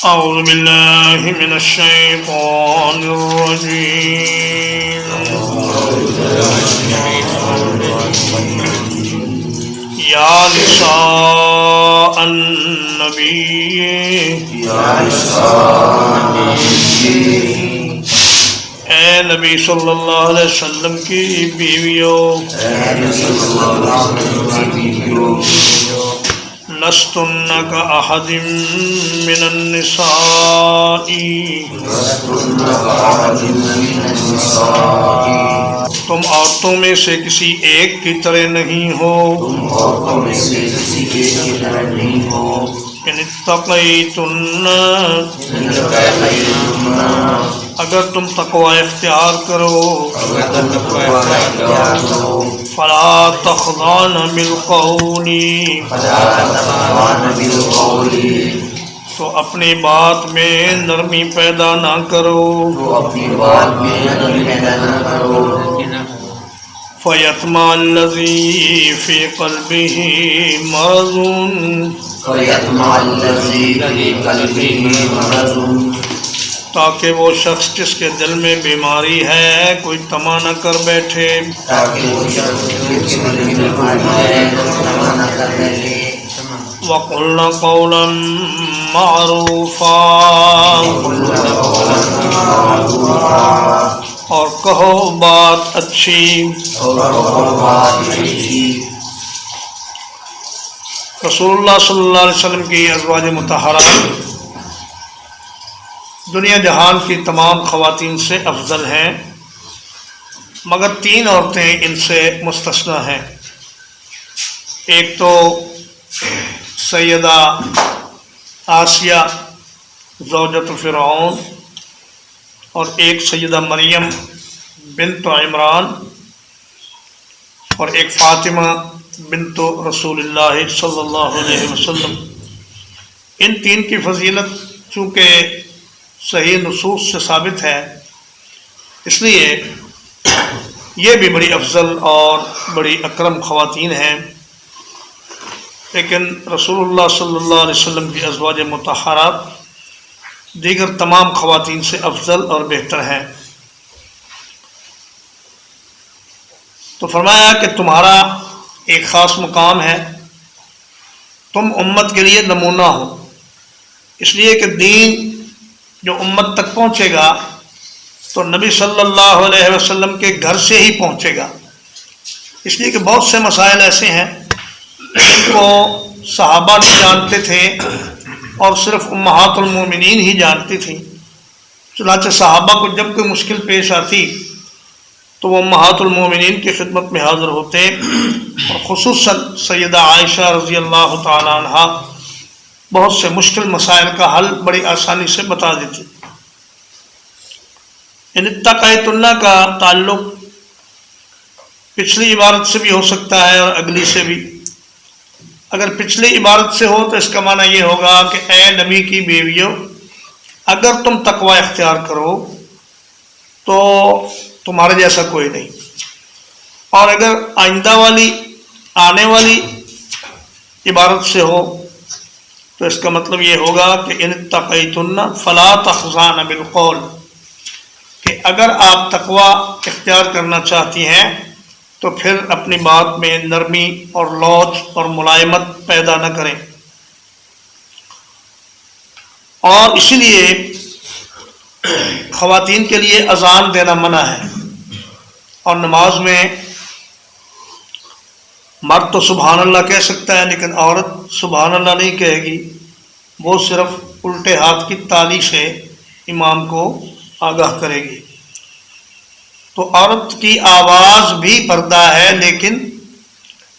أعوذ بالله من الشيطان الرجيم يا نساء النبي اے نبی صلی اللہ علیہ وسلم کی بیویوں لستن کأحد من النساء تم عورتوں میں سے کسی ایک کی طرح نہیں ہو ان اتقیتن اگر تم تقوی اختیار کرو فلا تخضعن بالقول تو اپنی بات میں نرمی پیدا نہ کرو فیطمع الذی فی قلبہ مرض تاکہ وہ شخص جس کے دل میں بیماری ہے کوئی طمع نہ کر بیٹھے وَقُلْنَ قَوْلًا مَعْرُوفًا اور کہو بات اچھی رسول اللہ صلی اللہ علیہ وسلم کی ازواج مطہرات دنیا جہان کی تمام خواتین سے افضل ہیں، مگر تین عورتیں ان سے مستثنیٰ ہیں۔ ایک تو سیدہ آسیہ زوجۃ فرعون، اور ایک سیدہ مریم بنت عمران، اور ایک فاطمہ بنت رسول اللہ صلی اللہ علیہ وسلم۔ ان تین کی فضیلت چونکہ صحیح نصوص سے ثابت ہے، اس لیے یہ بھی بڑی افضل اور بڑی اکرم خواتین ہیں، لیکن رسول اللہ صلی اللہ علیہ وسلم کی ازواج مطہرات دیگر تمام خواتین سے افضل اور بہتر ہیں۔ تو فرمایا کہ تمہارا ایک خاص مقام ہے، تم امت کے لیے نمونہ ہو، اس لیے کہ دین جو امت تک پہنچے گا تو نبی صلی اللہ علیہ وسلم کے گھر سے ہی پہنچے گا، اس لیے کہ بہت سے مسائل ایسے ہیں جن کو صحابہ نہیں جانتے تھے اور صرف امہات المومنین ہی جانتی تھیں۔ چنانچہ صحابہ کو جب کوئی مشکل پیش آتی تو وہ امہات المومنین کی خدمت میں حاضر ہوتے، اور خصوصاً سیدہ عائشہ رضی اللہ تعالی عنہا بہت سے مشکل مسائل کا حل بڑی آسانی سے بتا دیتی۔ ان اتقیتن کا تعلق پچھلی عبارت سے بھی ہو سکتا ہے اور اگلی سے بھی۔ اگر پچھلی عبارت سے ہو تو اس کا معنی یہ ہوگا کہ اے نبی کی بیویوں، اگر تم تقوی اختیار کرو تو تمہارے جیسا کوئی نہیں، اور اگر آئندہ والی آنے والی عبارت سے ہو تو اس کا مطلب یہ ہوگا کہ ان اتقیتن فلا تخضعن بالقول، کہ اگر آپ تقوی اختیار کرنا چاہتی ہیں تو پھر اپنی بات میں نرمی اور لوچ اور ملائمت پیدا نہ کریں۔ اور اسی لیے خواتین کے لیے اذان دینا منع ہے، اور نماز میں مرد تو سبحان اللہ کہہ سکتا ہے لیکن عورت سبحان اللہ نہیں کہے گی، وہ صرف الٹے ہاتھ کی تالی سے امام کو آگاہ کرے گی۔ تو عورت کی آواز بھی پردہ ہے، لیکن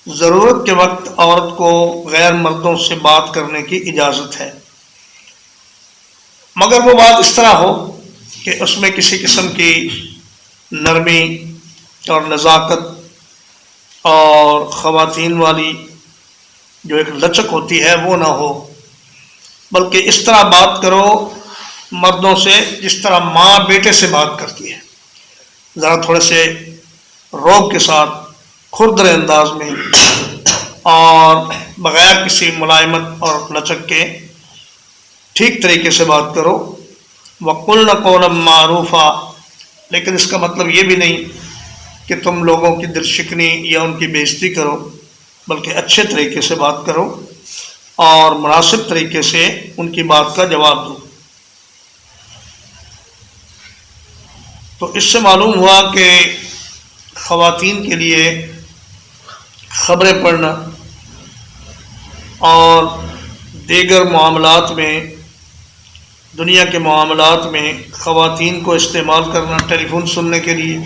ضرورت کے وقت عورت کو غیر مردوں سے بات کرنے کی اجازت ہے، مگر وہ بات اس طرح ہو کہ اس میں کسی قسم کی نرمی اور نزاکت اور خواتین والی جو ایک لچک ہوتی ہے وہ نہ ہو، بلکہ اس طرح بات کرو مردوں سے جس طرح ماں بیٹے سے بات کرتی ہے، ذرا تھوڑے سے روب کے ساتھ، کھردرے انداز میں، اور بغیر کسی ملائمت اور لچک کے ٹھیک طریقے سے بات کرو. وَقُلْنَ قَوْلًا مَّعْرُوفًا، لیکن اس کا مطلب یہ بھی نہیں کہ تم لوگوں کی دل شکنی یا ان کی بے عزتی کرو، بلکہ اچھے طریقے سے بات کرو اور مناسب طریقے سے ان کی بات کا جواب دو. تو اس سے معلوم ہوا کہ خواتین کے لیے خبریں پڑھنا اور دیگر معاملات میں، دنیا کے معاملات میں خواتین کو استعمال کرنا ٹیلی فون سننے کے لیے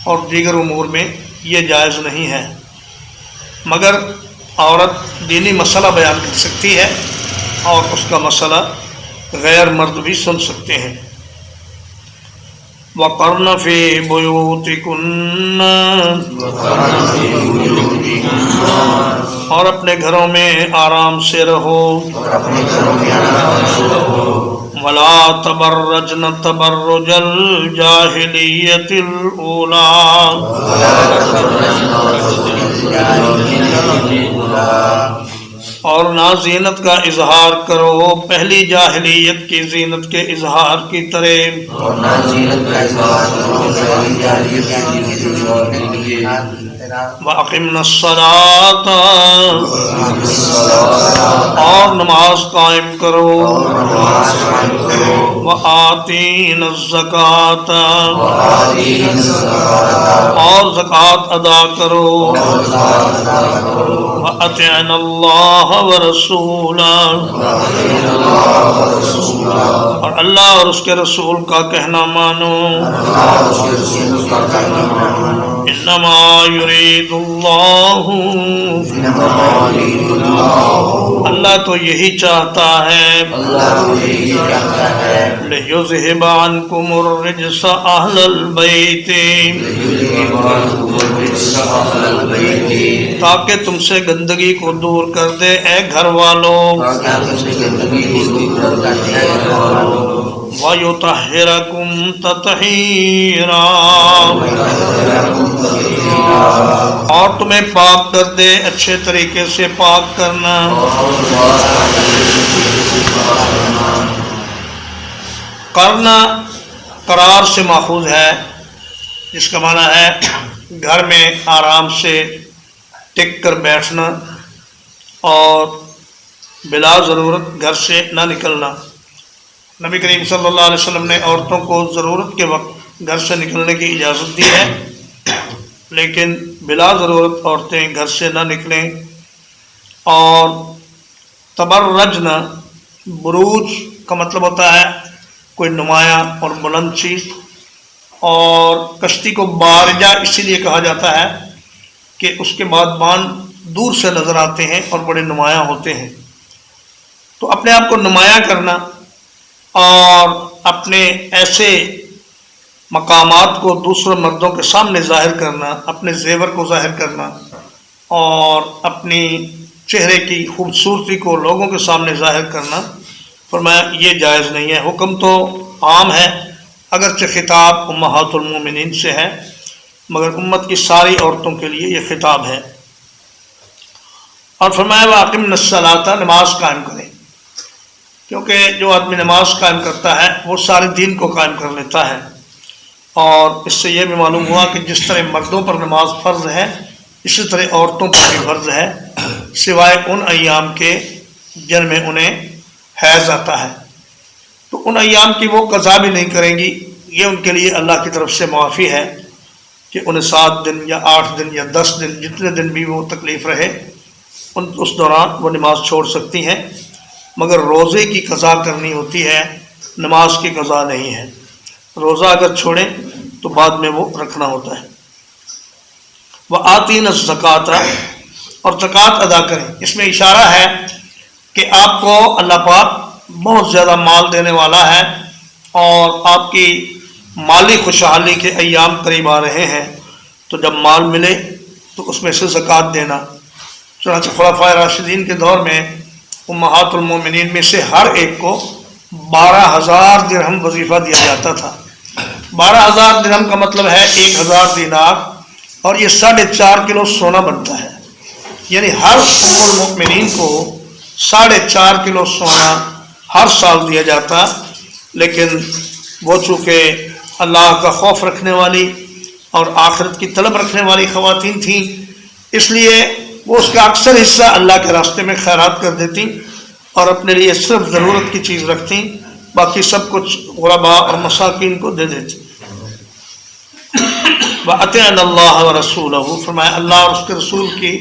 اور دیگر امور میں یہ جائز نہیں ہے، مگر عورت دینی مسئلہ بیان کر سکتی ہے اور اس کا مسئلہ غیر مرد بھی سن سکتے ہیں. وَقَرْنَ فِي بُيُوتِكُنَّ، اور اپنے گھروں میں آرام سے رہو. وَلَا تَبَرَّجْنَ تَبَرُّجَ الْجَاهِلِيَّةِ الْأُولَىٰ، اور نہ زینت کا اظہار کرو پہلی جاہلیت کی زینت کے اظہار کی طرح. وَأَقِمْنَا الصَّلَاةَ، اور نماز قائم کرو. وَآتِينَا الزَّكَاةَ، اور زکوٰۃ ادا کرو. وَأَطِعْنَا اللَّهَ وَرَسُولَهُ، اور اللہ اور اس کے رسول کا کہنا مانو. انما یرید اللہ، اللہ تو یہی چاہتا ہے. لیذہب عنکم الرجس اہل البیت، تاکہ تم سے گندگی کو دور کر دے اے گھر والوں. وَيُطَهِّرَكُمْ تَطْهِيرًا، اور تمہیں پاک کر دے اچھے طریقے سے پاک کرنا. کرنا قرار سے ماخوذ ہے، جس کا معنی ہے گھر میں آرام سے ٹک کر بیٹھنا اور بلا ضرورت گھر سے نہ نکلنا. نبی کریم صلی اللہ علیہ وسلم نے عورتوں کو ضرورت کے وقت گھر سے نکلنے کی اجازت دی ہے، لیکن بلا ضرورت عورتیں گھر سے نہ نکلیں. اور تبرجنا، بروج کا مطلب ہوتا ہے کوئی نمایاں اور بلند چیز، اور کشتی کو بارجہ اسی لیے کہا جاتا ہے کہ اس کے بعد بان دور سے نظر آتے ہیں اور بڑے نمایاں ہوتے ہیں. تو اپنے آپ کو نمایاں کرنا اور اپنے ایسے مقامات کو دوسرے مردوں کے سامنے ظاہر کرنا، اپنے زیور کو ظاہر کرنا اور اپنی چہرے کی خوبصورتی کو لوگوں کے سامنے ظاہر کرنا، فرمایا یہ جائز نہیں ہے. حکم تو عام ہے، اگرچہ خطاب امہات المومنین سے ہے، مگر امت کی ساری عورتوں کے لیے یہ خطاب ہے. اور فرمایا وَأَقِمْنَا الصَّلَاةَ، نماز قائم کریں، کیونکہ جو آدمی نماز قائم کرتا ہے وہ سارے دین کو قائم کر لیتا ہے. اور اس سے یہ بھی معلوم ہوا کہ جس طرح مردوں پر نماز فرض ہے، اسی طرح عورتوں پر بھی فرض ہے، سوائے ان ایام کے جن میں انہیں حیض آتا ہے. تو ان ایام کی وہ قضا بھی نہیں کریں گی، یہ ان کے لیے اللہ کی طرف سے معافی ہے کہ انہیں 7 دن یا 8 دن یا 10 دن جتنے دن بھی وہ تکلیف رہے اس دوران وہ نماز چھوڑ سکتی ہیں، مگر روزے کی قضا کرنی ہوتی ہے، نماز کی قضا نہیں ہے. روزہ اگر چھوڑیں تو بعد میں وہ رکھنا ہوتا ہے. وَآتِينَا الزَّكَاةَ، اور زکوٰۃ ادا کریں. اس میں اشارہ ہے کہ آپ کو اللہ پاک بہت زیادہ مال دینے والا ہے اور آپ کی مالی خوشحالی کے ایام قریب آ رہے ہیں، تو جب مال ملے تو اس میں سے زکوٰۃ دینا. چنانچہ خلفائے راشدین کے دور میں امہات المومنین میں سے ہر ایک کو 12,000 درہم وظیفہ دیا جاتا تھا. 12,000 درہم کا مطلب ہے 1,000 دینار، اور یہ 4.5 کلو سونا بنتا ہے. یعنی ہر ام المؤمنین کو 4.5 کلو سونا ہر سال دیا جاتا، لیکن وہ چونکہ اللہ کا خوف رکھنے والی اور آخرت کی طلب رکھنے والی خواتین تھیں، اس لیے وہ اس کا اکثر حصہ اللہ کے راستے میں خیرات کر دیتی اور اپنے لیے صرف ضرورت کی چیز رکھتی، باقی سب کچھ غرباء اور مساکین کو دے دیتی۔ وَأَطِعْنَ اللَّهَ وَرَسُولَهُ، فرمایا اللہ اور اس کے رسول کی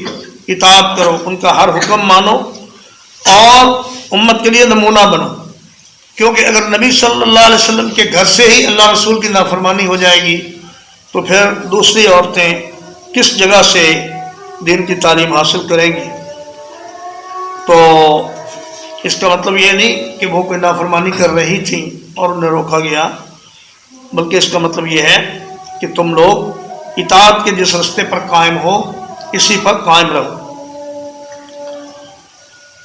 اطاعت کرو، ان کا ہر حکم مانو اور امت کے لیے نمونہ بنو، کیونکہ اگر نبی صلی اللہ علیہ وسلم کے گھر سے ہی اللہ رسول کی نافرمانی ہو جائے گی تو پھر دوسری عورتیں کس جگہ سے دین کی تعلیم حاصل کریں گی؟ تو اس کا مطلب یہ نہیں کہ وہ کوئی نافرمانی کر رہی تھیں اور انہیں روکا گیا، بلکہ اس کا مطلب یہ ہے کہ تم لوگ اطاعت کے جس رستے پر قائم ہو اسی پر قائم رہو۔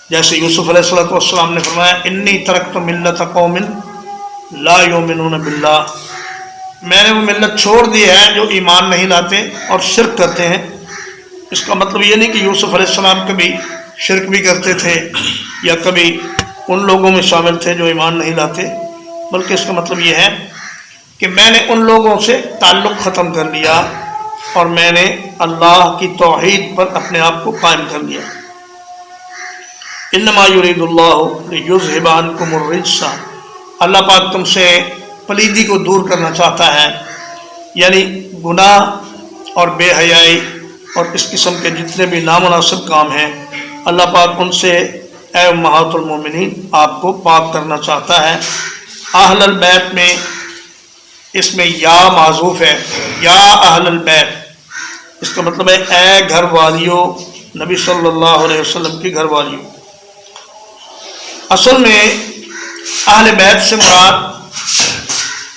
جیسے یوسف علیہ السلام نے فرمایا انی ترکت ملت قوم لا یؤمنون باللہ، میں نے وہ ملت چھوڑ دی ہے جو ایمان نہیں لاتے اور شرک کرتے ہیں۔ اس کا مطلب یہ نہیں کہ یوسف علیہ السلام کبھی شرک بھی کرتے تھے یا کبھی ان لوگوں میں شامل تھے جو ایمان نہیں لاتے، بلکہ اس کا مطلب یہ ہے کہ میں نے ان لوگوں سے تعلق ختم کر لیا اور میں نے اللہ کی توحید پر اپنے آپ کو قائم کر لیا۔ انما یرید اللہ لیذھب عنکم الرجس، اللہ پاک تم سے پلیدی کو دور کرنا چاہتا ہے، یعنی گناہ اور بے حیائی اور اس قسم کے جتنے بھی نامناسب کام ہیں اللہ پاک ان سے اے امہات المومنین آپ کو پاک کرنا چاہتا ہے۔ اہل البیت میں اس میں یا معذوف ہے، یا اہل البیت، اس کا مطلب ہے اے گھر والیوں، نبی صلی اللہ علیہ وسلم کی گھر والیوں۔ اصل میں اہل بیت سے مراد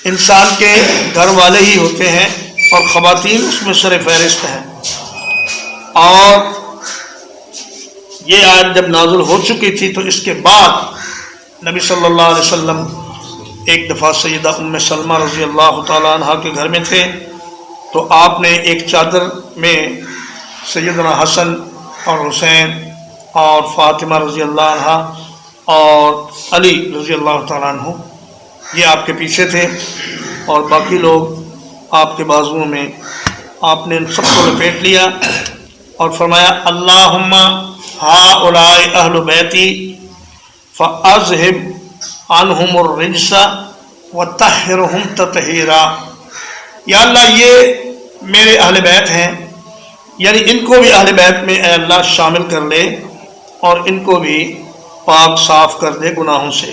انسان کے گھر والے ہی ہوتے ہیں اور خواتین اس میں سر فہرست ہیں۔ اور یہ آیت جب نازل ہو چکی تھی تو اس کے بعد نبی صلی اللہ علیہ وسلم ایک دفعہ سیدہ ام سلمہ رضی اللہ تعالیٰ عنہ کے گھر میں تھے، تو آپ نے ایک چادر میں سیدنا حسن اور حسین اور فاطمہ رضی اللہ عنہ اور علی رضی اللہ تعالیٰ عنہ یہ آپ کے پیچھے تھے اور باقی لوگ آپ کے بازوؤں میں، آپ نے ان سب کو لپیٹ لیا اور فرمایا اللہم ہؤلاء اہل بیتی فاذہب عنہم الرجس وطہرہم تطہیرا، یا اللہ یہ میرے اہل بیت ہیں، یعنی ان کو بھی اہل بیت میں اے اللہ شامل کر لے اور ان کو بھی پاک صاف کر دے گناہوں سے۔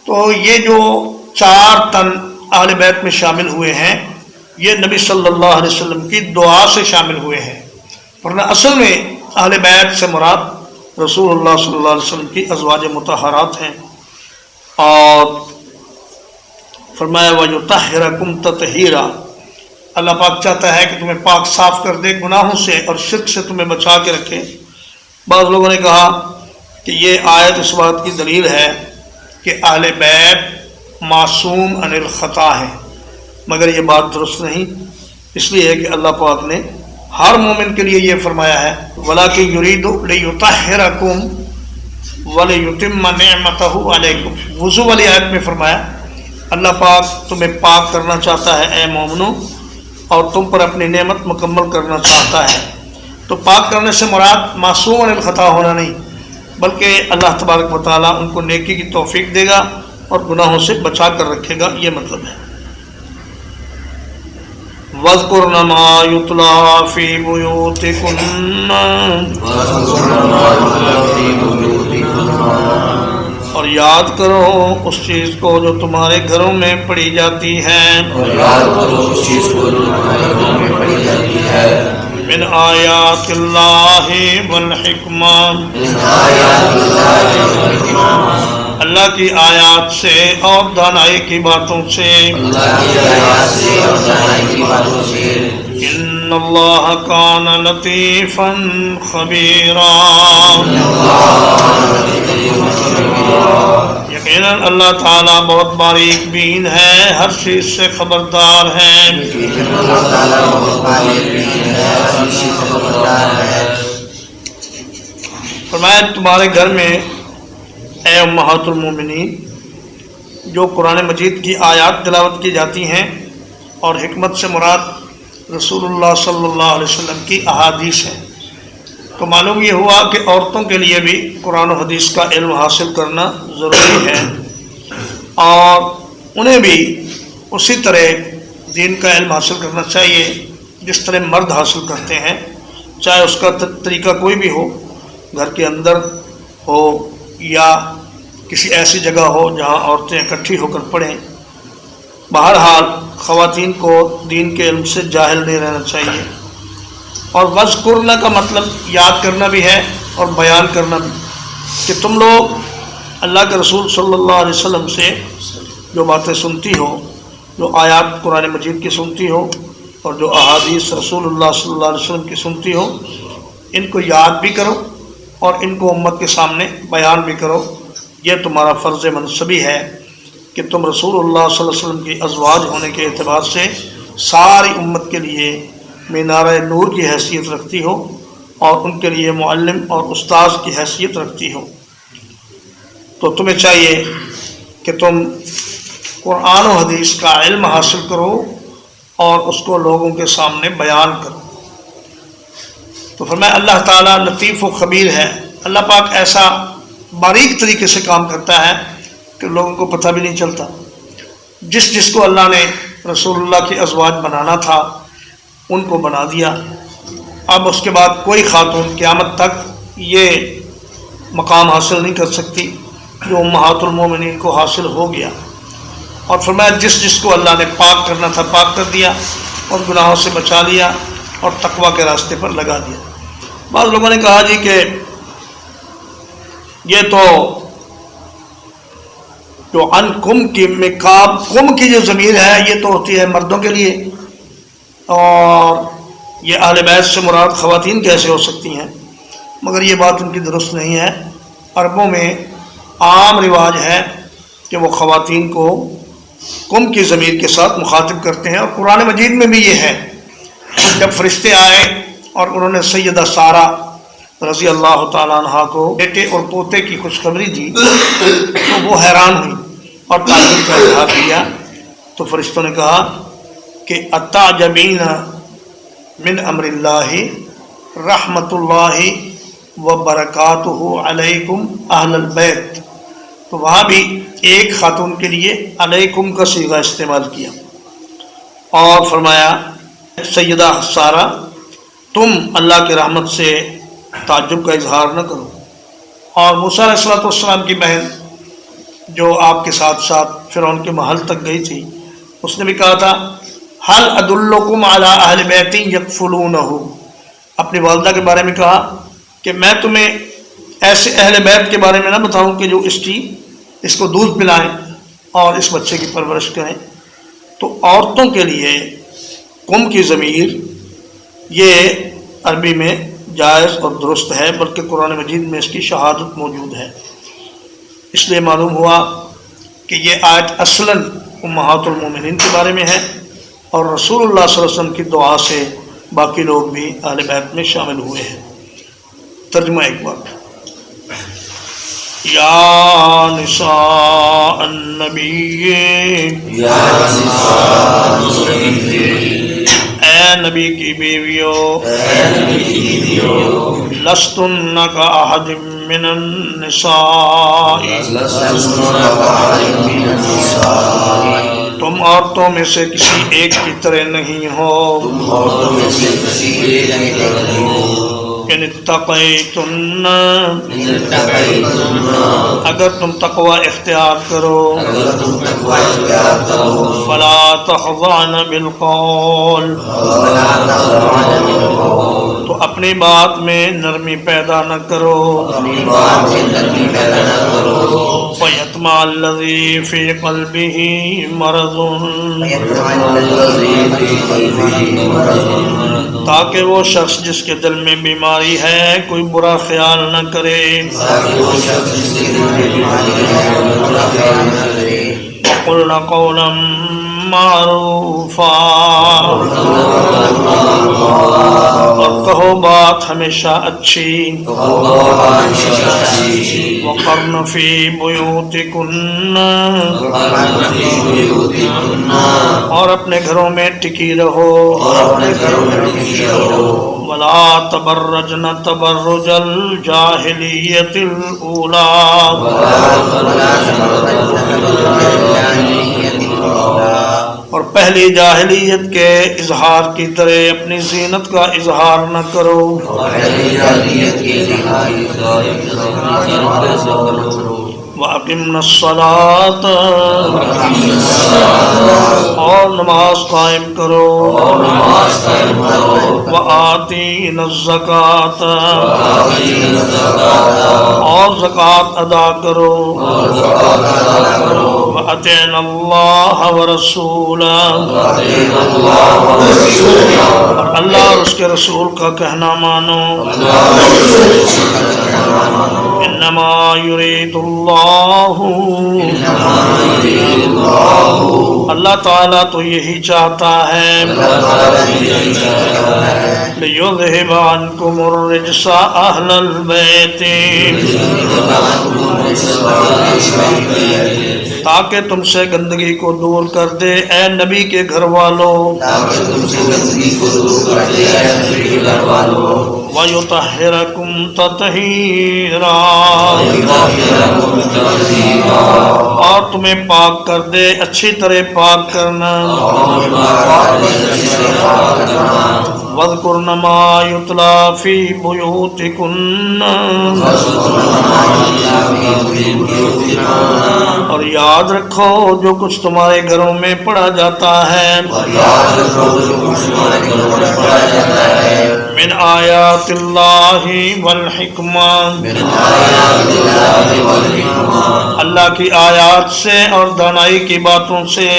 تو یہ جو 4 تن اہل بیت میں شامل ہوئے ہیں یہ نبی صلی اللہ علیہ وسلم کی دعا سے شامل ہوئے ہیں، ورنہ اصل میں اہل بیت سے مراد رسول اللہ صلی اللہ علیہ وسلم کی ازواج مطہرات ہیں۔ اور فرمایا وَيُطَهِّرَكُمْ تَطْهِيرًا، اللہ پاک چاہتا ہے کہ تمہیں پاک صاف کر دے گناہوں سے اور شرک سے تمہیں بچا کے رکھے۔ بعض لوگوں نے کہا کہ یہ آیت اس بات کی دلیل ہے کہ اہل بیت معصوم عن الخطا ہیں، مگر یہ بات درست نہیں، اس لیے کہ اللہ پاک نے ہر مومن کے لیے یہ فرمایا ہے وَلَٰكِن يُرِيدُ لِيُطَهِّرَكُمْ وَلِيُتِمَّ نِعْمَتَهُ عَلَيْكُمْ۔ وضو والی آیت میں فرمایا اللہ پاک تمہیں پاک کرنا چاہتا ہے اے مومنو، اور تم پر اپنی نعمت مکمل کرنا چاہتا ہے۔ تو پاک کرنے سے مراد معصوم عن الخطا ہونا نہیں، بلکہ اللہ تبارک و تعالیٰ ان کو نیکی کی توفیق دے گا اور گناہوں سے بچا کر رکھے گا، یہ مطلب ہے۔ وَاذْكُرْنَ مَا يُتْلَىٰ فِي بُيُوتِكُنَّ، اور یاد کرو اس چیز کو جو تمہارے گھروں میں پڑھی جاتی ہے، من آیات اللہ والحکمہ، اللہ کی آیات سے اور دانائی کی باتوں سے۔ ان اللہ کان لطیفا خبیرا، یقیناً اللہ تعالیٰ بہت باریک بین ہے، ہر چیز سے خبردار ہے۔ فرمایا تمہارے گھر میں اے امہات المومنین، جو قرآن مجید کی آیات تلاوت کی جاتی ہیں اور حکمت سے مراد رسول اللہ صلی اللہ علیہ وسلم کی احادیث ہیں، تو معلوم یہ ہوا کہ عورتوں کے لیے بھی قرآن و حدیث کا علم حاصل کرنا ضروری ہے، اور انہیں بھی اسی طرح دین کا علم حاصل کرنا چاہیے جس طرح مرد حاصل کرتے ہیں، چاہے اس کا طریقہ کوئی بھی ہو، گھر کے اندر ہو یا کسی ایسی جگہ ہو جہاں عورتیں اکٹھی ہو کر پڑھیں۔ بہرحال خواتین کو دین کے علم سے جاہل نہیں رہنا چاہیے۔ اور وذکرنا کا مطلب یاد کرنا بھی ہے اور بیان کرنا بھی، کہ تم لوگ اللہ کے رسول صلی اللہ علیہ وسلم سے جو باتیں سنتی ہو، جو آیات قرآن مجید کی سنتی ہو اور جو احادیث رسول اللہ صلی اللہ علیہ وسلم کی سنتی ہو، ان کو یاد بھی کرو اور ان کو امت کے سامنے بیان بھی کرو۔ یہ تمہارا فرض منصبی ہے کہ تم رسول اللہ صلی اللہ علیہ وسلم کی ازواج ہونے کے اعتبار سے ساری امت کے لیے مینارہ نور کی حیثیت رکھتی ہو اور ان کے لیے معلم اور استاذ کی حیثیت رکھتی ہو۔ تو تمہیں چاہیے کہ تم قرآن و حدیث کا علم حاصل کرو اور اس کو لوگوں کے سامنے بیان کرو۔ تو فرمایا اللہ تعالیٰ لطیف و خبیر ہے، اللہ پاک ایسا باریک طریقے سے کام کرتا ہے کہ لوگوں کو پتہ بھی نہیں چلتا۔ جس کو اللہ نے رسول اللہ کی ازواج بنانا تھا ان کو بنا دیا۔ اب اس کے بعد کوئی خاتون قیامت تک یہ مقام حاصل نہیں کر سکتی جو امہات المومنین کو حاصل ہو گیا۔ اور فرمایا جس کو اللہ نے پاک کرنا تھا پاک کر دیا اور گناہوں سے بچا لیا اور تقوی کے راستے پر لگا دیا۔ بعض لوگوں نے کہا جی کہ یہ تو جو ان کم کی مقام کم کی جو ضمیر ہے یہ تو ہوتی ہے مردوں کے لیے، اور یہ اہل بیت سے مراد خواتین کیسے ہو سکتی ہیں؟ مگر یہ بات ان کی درست نہیں ہے۔ عربوں میں عام رواج ہے کہ وہ خواتین کو کم کی ضمیر کے ساتھ مخاطب کرتے ہیں، اور قرآن مجید میں بھی یہ ہے۔ جب فرشتے آئے اور انہوں نے سیدہ سارہ رضی اللہ تعالیٰ عنہ کو بیٹے اور پوتے کی خوشخبری دی تو وہ حیران ہوئی اور تعجب کا اظہار کیا، تو فرشتوں نے کہا کہ اتعجبین من امر اللہ رحمت اللہ وبرکاتہ علیکم اہل البیت۔ تو وہاں بھی ایک خاتون کے لیے علیکم کا صیغہ استعمال کیا اور فرمایا سیدہ سارہ تم اللہ کی رحمت سے تعجب کا اظہار نہ کرو۔ اور موسیٰ علیہ السلام کی بہن جو آپ کے ساتھ ساتھ فرعون کے محل تک گئی تھی، اس نے بھی کہا تھا هل ادلکم علی اہل بیت یکفلونہ، اپنی والدہ کے بارے میں کہا کہ میں تمہیں ایسے اہل بیت کے بارے میں نہ بتاؤں کہ جو اس کو دودھ پلائیں اور اس بچے کی پرورش کریں۔ تو عورتوں کے لیے قم کی ضمیر یہ عربی میں جائز اور درست ہے، بلکہ قرآن مجید میں اس کی شہادت موجود ہے۔ اس لیے معلوم ہوا کہ یہ آیت اصلاً امہات المومنین کے بارے میں ہے، اور رسول اللہ صلی اللہ علیہ وسلم کی دعا سے باقی لوگ بھی اہل بیت میں شامل ہوئے ہیں۔ ترجمہ ایک بار، یا نساء النبی، اے نبی کی بیویوں، لستن کاحد من النساء، تم عورتوں میں سے کسی ایک کی طرح نہیں ہو، ان اتقیتن، اگر تم تقوی اختیار کرو، فلا تخضعن بالقول، تو اپنی بات میں نرمی پیدا نہ کرو، فیطمع الذی فی قلبہ مرض، تاکہ وہ شخص جس کے دل میں بیماری ہے کوئی برا خیال نہ کرے، وقلن قولا معروفا، اور کہو بات ہمیشہ اچھی، وقرن فی بیوتکن اور اپنے گھروں میں ٹکی رہو ولا تبرجن تبرج الجاہلیت اور پہلی جاہلیت کے اظہار کی طرح اپنی زینت کا اظہار نہ کرو وَأَقِمْنَا الصَّلَاةَ اور نماز قائم کرو وَآتِينَا الزَّكَاةَ اور زکوٰۃ ادا کرو وَأَطِعْنَا اللَّهَ وَرَسُولَهُ اور اللہ اور اس کے رسول کا کہنا مانو انما یرید اللہ تعالیٰ تو یہی چاہتا ہے لِيُذْهِبَ عَنْكُمُ الرِّجْسَ أَهْلَ الْبَيْتِ تاکہ تم سے گندگی کو دور کر دے اے نبی کے گھر والوں وَيُطَهِّرَكُمْ تَطْهِيرًا اور تمہیں پاک کر دے اچھی طرح پاک کرنا وَاذْكُرْنَ مَا يُتْلَى فِي بُيُوتِكُنَّ اور یاد رکھو جو کچھ تمہارے گھروں میں پڑھا جاتا ہے من آیات اللہ والحکمہ اللہ کی آیات سے اور دانائی کی باتوں سے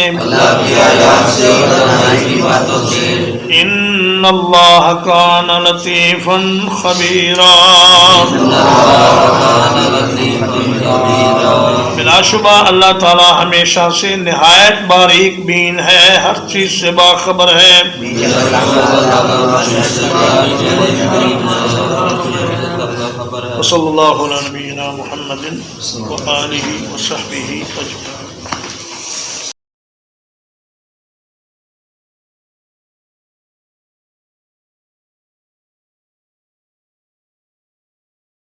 ان اللہ کان لطیفا خبیرا بلا شبہ اللہ تعالی ہمیشہ سے نہایت باریک بین ہے ہر چیز سے باخبر ہے وصلی اللہ علی نبینا محمد وآلہ وصحبہ اجمعین